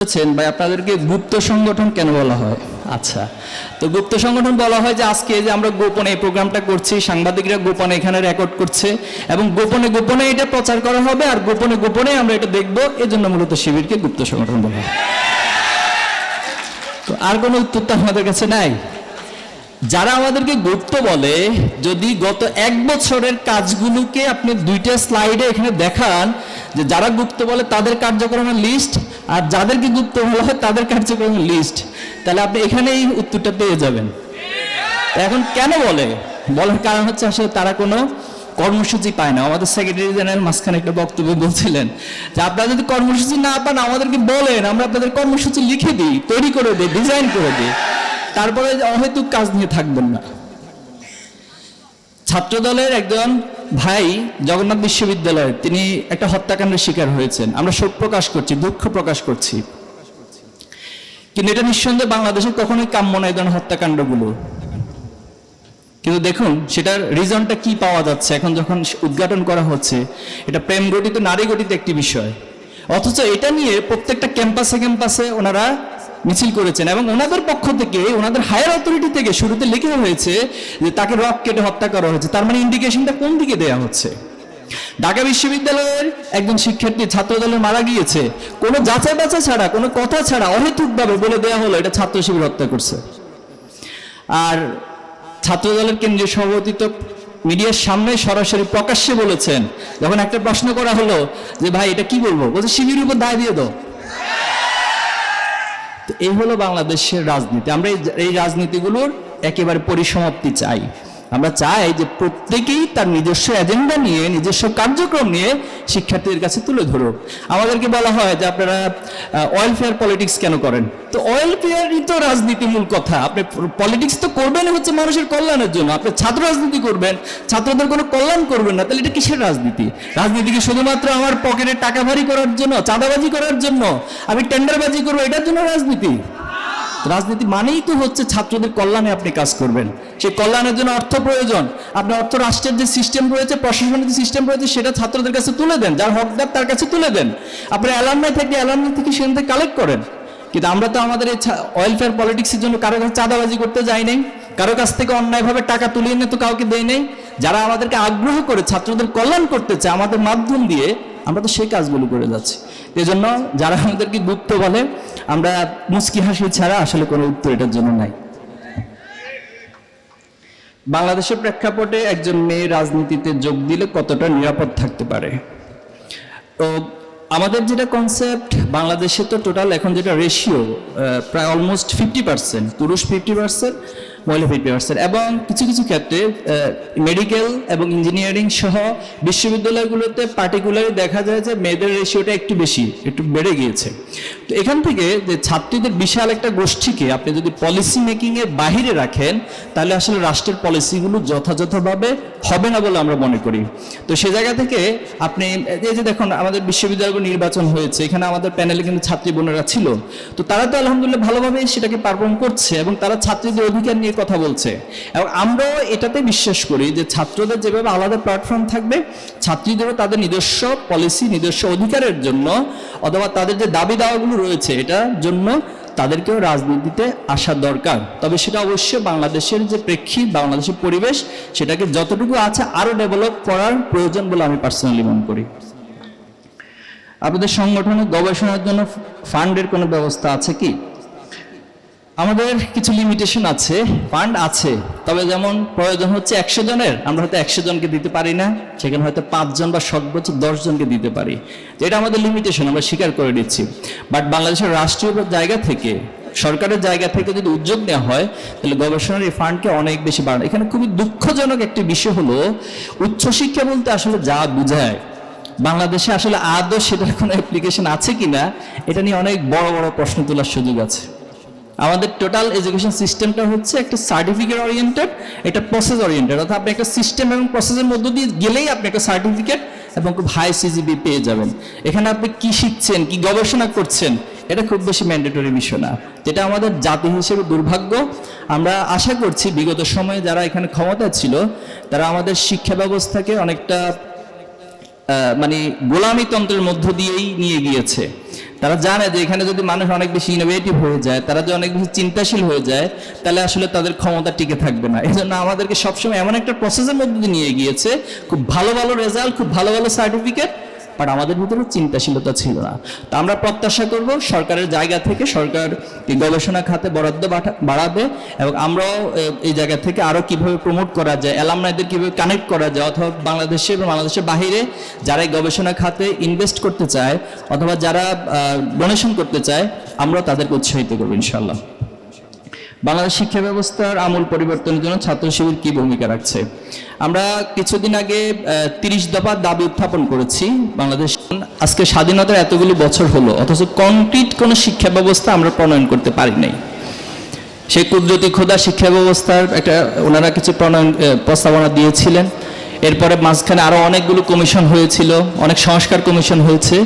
ভাই আপনাদেরকে গুপ্ত সংগঠন কেন বলা হয়? আচ্ছা, তো গুপ্ত সংগঠন বলা হয় যে আজকে যে আমরা গোপনে এই প্রোগ্রামটা করছি, সাংবাদিকরা গোপনে এখানে রেকর্ড করছে এবং গোপনে গোপনে এটা প্রচার করা হবে আর গোপনে গোপনে আমরা এটা দেখব, এজন্য মূলত শিবিরকে গুপ্ত সংগঠন বলা হয়। তো আর কোনো উত্তর তো আমাদের কাছে নাই। যারা আমাদেরকে গুপ্ত বলে, যদি গত এক বছরের কাজগুলোকে আপনি দুইটা স্লাইডে এখানে দেখান যে যারা গুপ্ত বলে তাদের কার্যক্রমের লিস্ট আর যাদেরকে গুপ্ত বলা হয় তাদের কার্যক্রমের লিস্ট, তাহলে আপনি এখানেই উত্তরটা পেয়ে যাবেন। এখন কেন বলে? বলার কারণ হচ্ছে আসলে তারা কোনো কর্মসূচি পায় না। আমাদের সেক্রেটারি জেনারেল মাঝখানে একটা বক্তব্য বলছিলেন যে আপনারা যদি কর্মসূচি না পান আমাদেরকে বলেন, আমরা আপনাদের কর্মসূচি লিখে দিই, তৈরি করে দিই, ডিজাইন করে দিই, তারপরে অহেতুক কাজ নিয়ে থাকবেন না। ছাত্রদলের একজন ভাই জগন্নাথ বিশ্ববিদ্যালয়ে তিনি একটা হত্যাকাণ্ডের শিকার হয়েছেন। আমরা শোক প্রকাশ করছি, দুঃখ প্রকাশ করছি, কিন্তু এটা নিঃসন্দেহে বাংলাদেশে কখনোই কাম্য নয় এই ধরনের হত্যাকাণ্ডগুলো। কিন্তু দেখুন সেটার রিজনটা কি পাওয়া যাচ্ছে এখন যখন উদ্ঘাটন করা হচ্ছে, এটা প্রেম গঠিত নারী গঠিত একটি বিষয়, অথচ এটা নিয়ে প্রত্যেকটা ক্যাম্পাসে ক্যাম্পাসে ওনারা মিছিল করেছেন এবং ওনাদের পক্ষ থেকে, ওনাদের হায়ার অথরিটি থেকে শুরুতে লেখা হয়েছে যে তাকে রক কেটে হত্যা করা হয়েছে। তার মানে ইন্ডিকেশনটা কোন দিকে দেয়া হচ্ছে? ঢাকা বিশ্ববিদ্যালয়ের একজন শিক্ষার্থী ছাত্রদলের মারা গিয়েছে, কোনো যাচাই বাছাই ছাড়া, কোনো কথা ছাড়া অহেতুকভাবে বলে দেওয়া হলো এটা ছাত্র শিবির হত্যা করছে। আর ছাত্রদলের কেন্দ্রীয় সভাপতি তো মিডিয়ার সামনে সরাসরি প্রকাশ্যে বলেছেন, যখন একটা প্রশ্ন করা হলো যে ভাই এটা কি বলবো, বলছে শিবিরের উপর দায় দিয়ে দাও। এই হলো বাংলাদেশের রাজনীতি। আমরা এই রাজনীতিগুলোর একেবারে পরিসমাপ্তি চাই। আমরা চাই যে প্রত্যেকেই তার নিজস্ব এজেন্ডা নিয়ে, নিজস্ব কার্যক্রম নিয়ে শিক্ষার্থীদের কাছে তুলে ধরুক। আমাদেরকে বলা হয় যে আপনারা ওয়েলফেয়ার পলিটিক্স কেন করেন? তো ওয়েলফেয়ারই তো রাজনীতি মূল কথা। আপনি পলিটিক্স তো করবেন হচ্ছে মানুষের কল্যাণের জন্য। আপনি ছাত্র রাজনীতি করবেন, ছাত্রদের কোনো কল্যাণ করবেন না, তাহলে এটা কিসের রাজনীতি? রাজনীতি কি শুধুমাত্র আমার পকেটে টাকা ভারী করার জন্য, চাঁদাবাজি করার জন্য, আমি টেন্ডারবাজি করবো এটার জন্য রাজনীতি? রাজনীতি মানেই তো হচ্ছে ছাত্রদের কল্যাণে আপনি কাজ করবেন। সেই কল্যাণের জন্য অর্থ প্রয়োজন। আপনি অর্থ রাষ্ট্রের যে সিস্টেম রয়েছে, প্রশাসনের যে সিস্টেম রয়েছে, সেটা ছাত্রদের কাছে তুলে দেন, যার হকদার তার কাছে তুলে দেন। আপনি অ্যালামনাই থেকে সেখান থেকে কালেক্ট করেন। কিন্তু আমরা তো আমাদের এই ওয়েলফেয়ার পলিটিক্সের জন্য কারো কাছে চাঁদাবাজি করতে যাই নাই, কারো কাছ থেকে অন্যায়ভাবে টাকা তুলিয়ে নিয়ে তো কাউকে দেয় নেই। যারা আমাদেরকে আগ্রহ করে ছাত্রদের কল্যাণ করতে চায় আমাদের মাধ্যম দিয়ে, আমরা তো সেই কাজগুলো করে যাচ্ছি। এজন্য যারা আমাদেরকে গুপ্ত বলে, আমরা মুচকি হাসি ছাড়া আসলে কোনো উত্তর এটার জন্য নাই। বাংলাদেশের প্রেক্ষাপটে একজন মেয়ে রাজনীতিতে যোগ দিলে কতটা নিরাপদ থাকতে পারে? তো আমাদের যেটা কনসেপ্ট, বাংলাদেশে তো টোটাল এখন যেটা রেশিও প্রায় অলমোস্ট 50%, পুরুষ 50%, মহিলা 50%, এবং কিছু কিছু ক্ষেত্রে মেডিকেল এবং ইঞ্জিনিয়ারিং সহ বিশ্ববিদ্যালয়গুলোতে পার্টিকুলারলি দেখা যায় যে মেয়েদের রেশিওটা একটু বেশি, একটু বেড়ে গিয়েছে। তো এখান থেকে যে ছাত্রীদের বিশাল একটা গোষ্ঠীকে আপনি যদি পলিসি মেকিংয়ের বাহিরে রাখেন, তাহলে আসলে রাষ্ট্রের পলিসিগুলো যথাযথভাবে হবে না বলে আমরা মনে করি। তো সে জায়গা থেকে আপনি এই যে দেখুন আমাদের বিশ্ববিদ্যালয়গুলো নির্বাচন হয়েছে, এখানে আমাদের প্যানেলে কিন্তু ছাত্রী বোনেরা ছিল, তো তারা তো আলহামদুলিল্লাহ ভালোভাবে সেটাকে পারফর্ম করছে এবং তারা ছাত্রীদের অধিকার নিয়ে কথা বলছে। এবং আমরাও এটাতে বিশ্বাস করি যে ছাত্রদের যেভাবে আলাদা প্ল্যাটফর্ম থাকবে, ছাত্রীদেরও তাদের নিজস্ব পলিসি, নিজস্ব অধিকারের জন্য অথবা তাদের যে দাবি দাওয়াগুলো রয়েছে এটার জন্য তাদেরকেও রাজনীতিতে আসা দরকার। তবে সেটা অবশ্যই বাংলাদেশের যে প্রেক্ষিত, বাংলাদেশের পরিবেশ, সেটাকে যতটুকু আছে আরো ডেভেলপ করার প্রয়োজন বলে আমি পার্সোনালি মনে করি। আপনাদের সংগঠনের গবেষণার জন্য ফান্ডের কোনো ব্যবস্থা আছে কি? আমাদের কিছু লিমিটেশন আছে, ফান্ড আছে, তবে যেমন প্রয়োজন হচ্ছে 100 জনের, আমরা হয়তো 100 জনকে দিতে পারি না, সেখানে হয়তো 5 জন বা সর্বোচ্চ 10 জনকে দিতে পারি। এটা আমাদের লিমিটেশন, আমরা স্বীকার করে দিচ্ছি। বাট বাংলাদেশের রাষ্ট্রীয় জায়গা থেকে, সরকারের জায়গা থেকে যদি উদ্যোগ নেওয়া হয়, তাহলে গবেষণার এই ফান্ডকে অনেক বেশি বাড়ানো। এখানে খুবই দুঃখজনক একটি বিষয় হলো, উচ্চশিক্ষা বলতে আসলে যা বোঝায় বাংলাদেশে আসলে আদৌ সেটার কোনো অ্যাপ্লিকেশন আছে কিনা, এটা নিয়ে অনেক বড় বড় প্রশ্ন তোলার সুযোগ আছে। আমাদের টোটাল এডুকেশন সিস্টেমটা হচ্ছে একটা সার্টিফিকেট ওরিয়েন্টেড, এটা প্রসেস ওরিয়েন্টেড, অর্থাৎ আপনি একটা সিস্টেম এবং প্রসেসের মধ্য দিয়ে গেলেই আপনি একটা সার্টিফিকেট এবং খুব হাই সিজিপি পেয়ে যাবেন। এখানে আপনি কি শিখছেন, কি গবেষণা করছেন, এটা খুব বেশি ম্যান্ডেটরি বিষয় না, যেটা আমাদের জাতি হিসেবে দুর্ভাগ্য। আমরা আশা করছি বিগত সময়ে যারা এখানে ক্ষমতায় ছিল তারা আমাদের শিক্ষা ব্যবস্থাকে অনেকটা মানে গোলামীতন্ত্রের মধ্য দিয়েই নিয়ে গিয়েছে। তারা জানে যে এখানে যদি মানুষ অনেক বেশি ইনোভেটিভ হয়ে যায়, তারা যদি অনেক বেশি চিন্তাশীল হয়ে যায়, তাহলে আসলে তাদের ক্ষমতা টিকে থাকবে না। এই জন্য আমাদেরকে সবসময় এমন একটা প্রসেসের মধ্যে দিয়ে নিয়ে গিয়েছে, খুব ভালো ভালো রেজাল্ট, খুব ভালো ভালো সার্টিফিকেট, বাট আমাদের ভিতরে চিন্তাশীলতা ছিল না। তো আমরা প্রত্যাশা করব সরকারের জায়গা থেকে সরকার এই গবেষণা খাতে বরাদ্দ বাড়াবে, এবং আমরাও এই জায়গা থেকে আরও কীভাবে প্রমোট করা যায়, অ্যালামনাইদের কীভাবে কানেক্ট করা যায়, অথবা বাংলাদেশে এবং বাংলাদেশের বাহিরে যারা এই গবেষণা খাতে ইনভেস্ট করতে চায় অথবা যারা ডোনেশন করতে চায়, আমরাও তাদেরকে উৎসাহিত করবো ইনশাআল্লাহ। বাংলাদেশ শিক্ষা ব্যবস্থার আমূল পরিবর্তনের জন্য ছাত্র শিবির কি ভূমিকা রাখছে? আমরা কিছুদিন আগে 30 দফা দাবি উত্থাপন করেছি। বাংলাদেশ আজকে স্বাধীনতার এতগুলো বছর হলো, অথচ কংক্রিট কোনো শিক্ষা ব্যবস্থা আমরা প্রণয়ন করতে পারি নাই। সেই কুদরতি খোদা শিক্ষা ব্যবস্থার একটা ওনারা কিছু প্রস্তাবনা দিয়েছিলেন। এরপরে মাঝখানে আরও অনেকগুলো কমিশন হয়েছিল, অনেক সংস্কার কমিশন হয়েছে,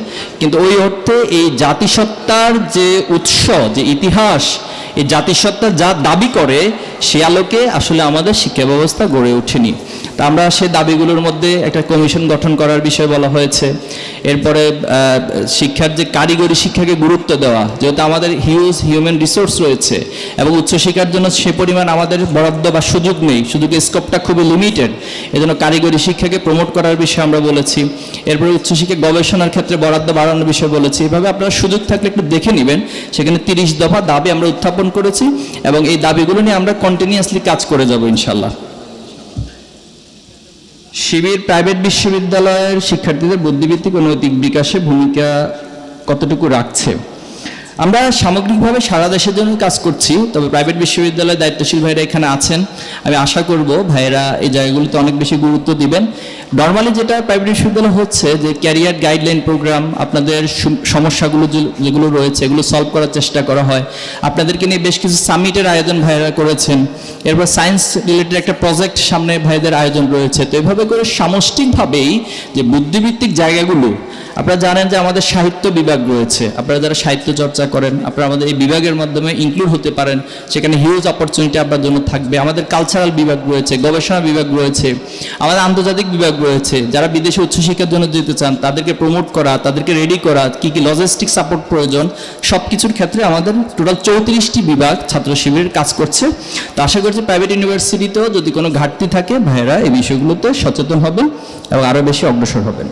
কিন্তু ওই অর্থে এই জাতিসত্তার যে উৎস, যে ইতিহাস, এই জাতিসত্তা যা দাবি করে সে আলোকে আসলে আমাদের শিক্ষা ব্যবস্থা গড়ে ওঠেনি। তা আমরা সেই দাবিগুলোর মধ্যে একটা কমিশন গঠন করার বিষয় বলা হয়েছে। এরপরে শিক্ষার যে কারিগরি শিক্ষাকে গুরুত্ব দেওয়া, যেহেতু আমাদের হিউজ হিউম্যান রিসোর্স রয়েছে এবং উচ্চশিক্ষার জন্য সে পরিমাণ আমাদের বরাদ্দ বা সুযোগ নেই, সুযোগের স্কোপটা খুবই লিমিটেড, এজন্য কারিগরি শিক্ষাকে প্রমোট করার বিষয়ে আমরা বলেছি। এরপরে উচ্চশিক্ষা গবেষণার ক্ষেত্রে বরাদ্দ বাড়ানোর বিষয়ে বলেছি। এভাবে আপনারা সুযোগ থাকলে একটু দেখে নেবেন, সেখানে 30 দফা দাবি আমরা উত্থাপন করেছি এবং এই দাবিগুলো নিয়ে আমরা কন্টিনিউয়াসলি কাজ করে যাব ইনশাআল্লাহ। শিবির প্রাইভেট বিশ্ববিদ্যালয়ের শিক্ষার্থীদের বুদ্ধিভিত্তিক ও নৈতিক বিকাশে ভূমিকা কতটুকু রাখছে? আমরা সামগ্রিকভাবে সারা দেশের জন্য কাজ করছি, তবে প্রাইভেট বিশ্ববিদ্যালয়ের দায়িত্বশীল ভাইরা এখানে আছেন। আমি আশা করব ভাইরা এই জায়গাগুলোতে অনেক বেশি গুরুত্ব দিবেন। নর্মালি যেটা প্রাইভেট বিশ্ববিদ্যালয় হচ্ছে যে ক্যারিয়ার গাইডলাইন প্রোগ্রাম, আপনাদের সমস্যাগুলো যেগুলো রয়েছে এগুলো সলভ করার চেষ্টা করা হয়। আপনাদেরকে নিয়ে বেশ কিছু সামিটের আয়োজন ভাইরা করেছেন। এরপর সায়েন্স রিলেটেড একটা প্রজেক্ট সামনে ভাইদের আয়োজন রয়েছে। তো এভাবে করে সামষ্টিকভাবেই যে বুদ্ধিভিত্তিক জায়গাগুলো, আপনারা জানেন যে আমাদের সাহিত্য বিভাগ রয়েছে, আপনারা যারা সাহিত্য চর্চা করেন আপনারা আমাদের এই বিভাগের মাধ্যমে ইনক্লুড হতে পারেন, সেখানে হিউজ অপরচুনিটি আপনার জন্য থাকবে। আমাদের কালচারাল বিভাগ রয়েছে, গবেষণা বিভাগ রয়েছে, আমাদের আন্তর্জাতিক বিভাগ রয়েছে। যারা বিদেশে উচ্চশিক্ষার জন্য যেতে চান তাদেরকে প্রমোট করা, তাদেরকে রেডি করা, কী কী লজিস্টিক সাপোর্ট প্রয়োজন, সব কিছুর ক্ষেত্রে আমাদের টোটাল 34টি বিভাগ ছাত্র শিবিরের কাজ করছে। তো আশা করছি প্রাইভেট ইউনিভার্সিটিতেও যদি কোনো ঘাটতি থাকে ভাইয়েরা এই বিষয়গুলোতে সচেতন হবেন এবং আরও বেশি অগ্রসর হবেন।